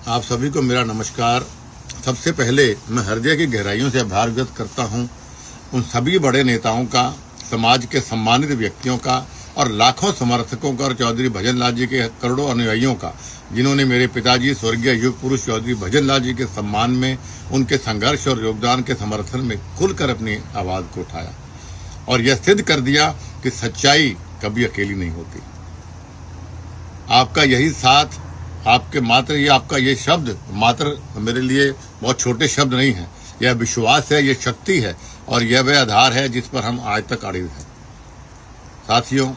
आप सभी को मेरा नमस्कार। सबसे पहले मैं हृदय की गहराइयों से आभार व्यक्त करता हूं उन सभी बड़े नेताओं का, समाज के सम्मानित व्यक्तियों का और लाखों समर्थकों का और चौधरी भजन लाल जी के करोड़ों अनुयायियों का, जिन्होंने मेरे पिताजी स्वर्गीय युग पुरुष चौधरी भजन लाल जी के सम्मान में, उनके संघर्ष और योगदान के समर्थन में खुलकर अपनी आवाज को उठाया और यह सिद्ध कर दिया कि सच्चाई कभी अकेली नहीं होती। आपका यही साथ, आपका ये शब्द मात्र मेरे लिए बहुत छोटे शब्द नहीं है। यह विश्वास है, यह शक्ति है और यह वह आधार है जिस पर हम आज तक अड़े हैं। साथियों,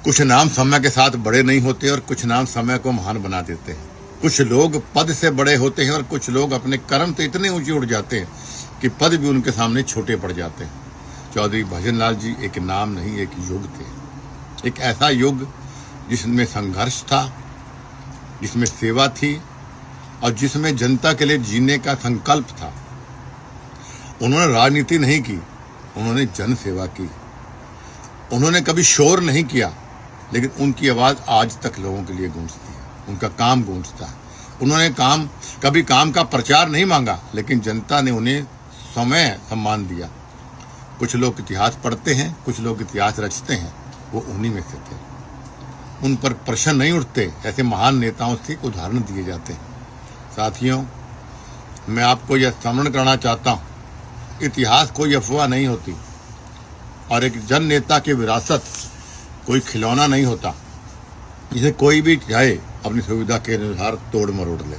कुछ नाम समय के साथ बड़े नहीं होते और कुछ नाम समय को महान बना देते हैं। कुछ लोग पद से बड़े होते हैं और कुछ लोग अपने कर्म से इतने ऊंचे उठ जाते हैं कि पद भी उनके सामने छोटे पड़ जाते हैं। चौधरी भजन लाल जी एक नाम नहीं, एक युग थे। एक ऐसा युग जिसमें संघर्ष था, जिसमें सेवा थी और जिसमें जनता के लिए जीने का संकल्प था। उन्होंने राजनीति नहीं की, उन्होंने जन सेवा की। उन्होंने कभी शोर नहीं किया, लेकिन उनकी आवाज आज तक लोगों के लिए गूंजती है, उनका काम गूंजता है। उन्होंने कभी काम का प्रचार नहीं मांगा, लेकिन जनता ने उन्हें समय सम्मान दिया। कुछ लोग इतिहास पढ़ते हैं, कुछ लोग इतिहास रचते हैं, वो उन्हीं में से थे। उन पर प्रश्न नहीं उठते, ऐसे महान नेताओं से उदाहरण दिए जाते हैं। साथियों, मैं आपको यह स्मरण करना चाहता हूँ, इतिहास कोई अफवाह नहीं होती और एक जन नेता की विरासत कोई खिलौना नहीं होता जिसे कोई भी चाहे अपनी सुविधा के अनुसार तोड़ मरोड़ ले।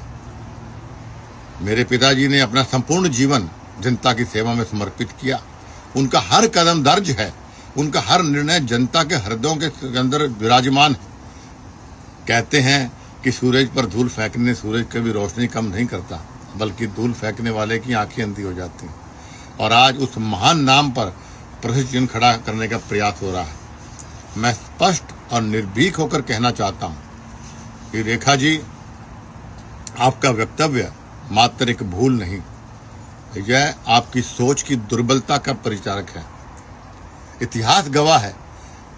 मेरे पिताजी ने अपना संपूर्ण जीवन जनता की सेवा में समर्पित किया। उनका हर कदम दर्ज है, उनका हर निर्णय जनता के हृदयों के अंदर विराजमान है। कहते हैं कि सूरज पर धूल फेंकने सूरज कभी रोशनी कम नहीं करता, बल्कि धूल फेंकने वाले की आंखें अंधी हो जाती हैं। और आज उस महान नाम पर प्रश्न चिन्ह खड़ा करने का प्रयास हो रहा है। मैं स्पष्ट और निर्भीक होकर कहना चाहता हूं कि रेखा जी, आपका वक्तव्य मात्र एक भूल नहीं, यह आपकी सोच की दुर्बलता का परिचारक है। इतिहास गवाह है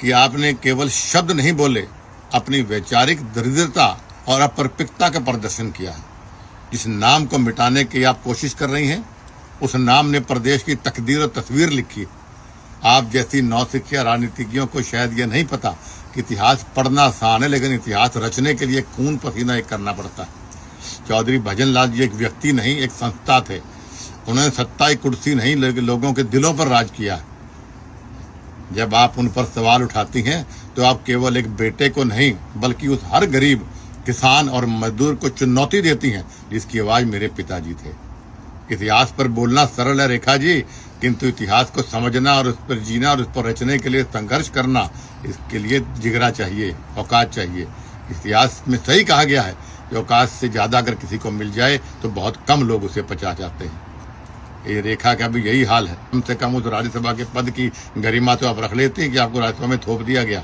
कि आपने केवल शब्द नहीं बोले, अपनी वैचारिक दरिद्रता और अपरिपक्वता का प्रदर्शन किया है। जिस नाम को मिटाने की आप कोशिश कर रही हैं, उस नाम ने प्रदेश की तकदीर और तस्वीर लिखी। आप जैसी नौसिखिया राजनीतिज्ञों को शायद यह नहीं पता कि इतिहास पढ़ना आसान है, लेकिन इतिहास रचने के लिए खून पसीना एक करना पड़ता है। चौधरी भजन लाल जी एक व्यक्ति नहीं, एक संस्था थे। उन्होंने सत्ता की कुर्सी नहीं, लेकिन लोगों के दिलों पर राज किया है। जब आप उन पर सवाल उठाती हैं तो आप केवल एक बेटे को नहीं, बल्कि उस हर गरीब, किसान और मजदूर को चुनौती देती हैं जिसकी आवाज मेरे पिताजी थे। इतिहास पर बोलना सरल है रेखा जी, किंतु इतिहास को समझना और उस पर जीना और उस पर रचने के लिए संघर्ष करना, इसके लिए जिगरा चाहिए, औकात चाहिए। इतिहास में सही कहा गया है कि औकात से ज्यादा अगर किसी को मिल जाए तो बहुत कम लोग उसे पचा जाते हैं। ये रेखा का भी यही हाल है। कम से कम उस राज्यसभा के पद की गरिमा तो आप रख लेते हैं कि आपको राज्यसभा में थोप दिया गया।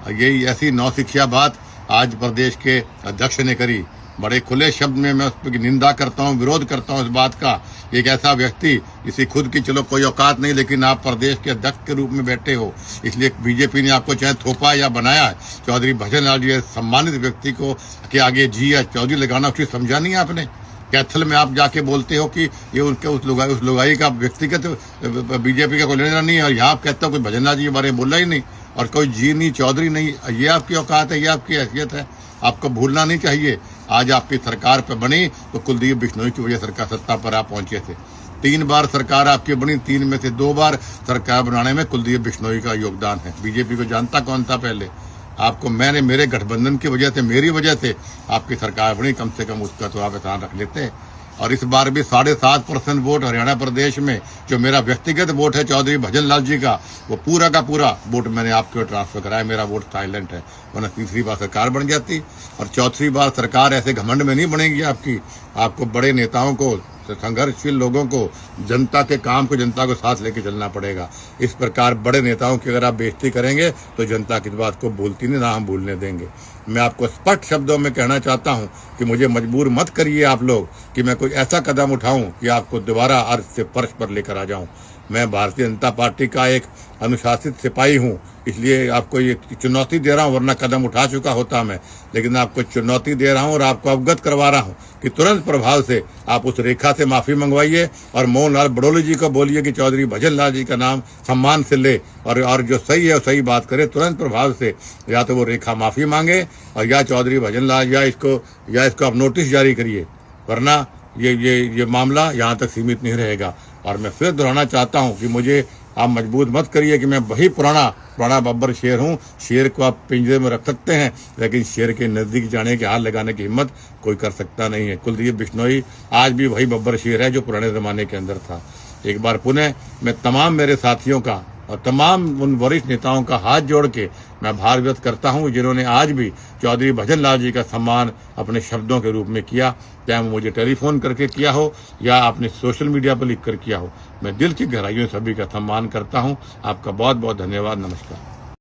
यही ऐसी नौसिखिया बात आज प्रदेश के अध्यक्ष ने करी। बड़े खुले शब्द में मैं उस पर निंदा करता हूँ, विरोध करता हूँ इस बात का। एक ऐसा व्यक्ति जिसे खुद की चलो कोई औकात नहीं, लेकिन आप प्रदेश के अध्यक्ष के रूप में बैठे हो, इसलिए बीजेपी ने आपको चाहे थोपा या बनाया है। चौधरी भजन लाल जी सम्मानित व्यक्ति को के आगे जी या चौधरी लगाना उचित समझा नहीं आपने। कैथल में आप जाके बोलते हो कि ये उनके उस लुगाई का व्यक्तिगत बीजेपी का कोई लेना नहीं है, और यहाँ आप कहते हो कोई भजन लाल जी के बारे में बोला ही नहीं और कोई जी नहीं, चौधरी नहीं। ये आपकी औकात है, ये आपकी हैसियत है, आपको भूलना नहीं चाहिए। आज आपकी सरकार पर बनी तो कुलदीप बिश्नोई की वजह सरकार सत्ता पर आप पहुंचे थे। 3 बार सरकार आपकी बनी, 3 में से 2 बार सरकार बनाने में कुलदीप बिश्नोई का योगदान है। बीजेपी को जानता कौन था पहले? आपको मेरे गठबंधन की वजह से, मेरी वजह से आपकी सरकार बनी। कम से कम उसका तो आप एहसान रख लेते। और इस बार भी 7.5% वोट हरियाणा प्रदेश में जो मेरा व्यक्तिगत वोट है चौधरी भजन लाल जी का, वो पूरा का पूरा वोट मैंने आपके ओर ट्रांसफर कराया। मेरा वोट साइलेंट है, वरना तीसरी बार सरकार बन जाती। और चौथी बार सरकार ऐसे घमंड में नहीं बनेगी आपकी। आपको बड़े नेताओं को, संघर्षशील लोगों को, जनता के काम को, जनता को साथ लेके चलना पड़ेगा। इस प्रकार बड़े नेताओं की अगर आप बेइज्जती करेंगे तो जनता की बात को भूलती नहीं, ना हम भूलने देंगे। मैं आपको स्पष्ट शब्दों में कहना चाहता हूं कि मुझे मजबूर मत करिए आप लोग कि मैं कोई ऐसा कदम उठाऊं कि आपको दोबारा अर्थ से फर्श पर लेकर आ जाऊं। मैं भारतीय जनता पार्टी का एक अनुशासित सिपाही हूं, इसलिए आपको ये चुनौती दे रहा हूं, वरना कदम उठा चुका होता मैं। लेकिन आपको चुनौती दे रहा हूं और आपको अवगत करवा रहा हूं कि तुरंत प्रभाव से आप उस रेखा से माफी मंगवाइए और मोहन लाल बड़ौली जी को बोलिए कि चौधरी भजन लाल जी का नाम सम्मान से ले और जो सही है वो सही बात करे। तुरंत प्रभाव से या तो वो रेखा माफी मांगे और या चौधरी भजन लाल या इसको आप नोटिस जारी करिए, वरना ये मामला यहाँ तक सीमित नहीं रहेगा। और मैं फिर दोहराना चाहता हूँ कि मुझे आप मजबूर मत करिए कि मैं वही पुराना बब्बर शेर हूँ। शेर को आप पिंजरे में रख सकते हैं, लेकिन शेर के नजदीक जाने के हाथ लगाने की हिम्मत कोई कर सकता नहीं है। कुलदीप बिश्नोई आज भी वही बब्बर शेर है जो पुराने जमाने के अंदर था। एक बार पुनः मैं तमाम मेरे साथियों का और तमाम उन वरिष्ठ नेताओं का हाथ जोड़ के मैं आभार व्यक्त करता हूं जिन्होंने आज भी चौधरी भजन लाल जी का सम्मान अपने शब्दों के रूप में किया, चाहे मुझे टेलीफोन करके किया हो या आपने सोशल मीडिया पर लिखकर किया हो। मैं दिल की गहराइयों से सभी का सम्मान करता हूं। आपका बहुत बहुत धन्यवाद। नमस्कार।